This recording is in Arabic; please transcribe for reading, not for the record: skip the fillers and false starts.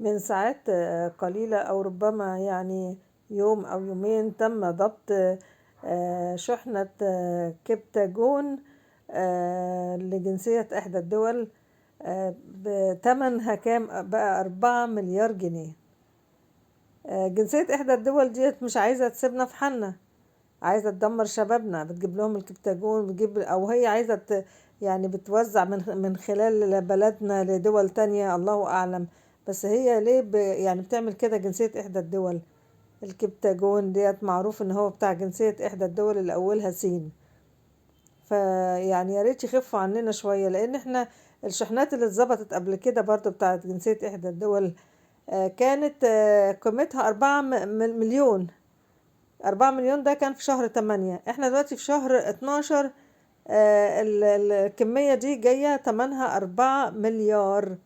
من ساعات قليلة أو ربما يعني يوم أو يومين تم ضبط شحنة كبتاجون لجنسية إحدى الدول بتمنها كام بقى 4 مليار جنيه. جنسية إحدى الدول ديت مش عايزة تسيبنا في حالنا، عايزة تدمر شبابنا، بتجيب لهم الكبتاجون، بتجيب أو هي عايزة يعني بتوزع من خلال بلدنا لدول تانية، الله أعلم. بس هي ليه يعني بتعمل كده جنسية إحدى الدول؟ الكبتاجون ديت معروف إن هو بتاع جنسية إحدى الدول اللي أولها سين. فيعني يا ريت يخفوا عننا شوية، لأن احنا الشحنات اللي اتظبطت قبل كده برضو بتاعت جنسية إحدى الدول كانت قيمتها 4 مليون. 4 مليون ده كان في شهر 8، احنا دلوقتي في شهر 12. الكمية دي جاية تمنها 4 مليار.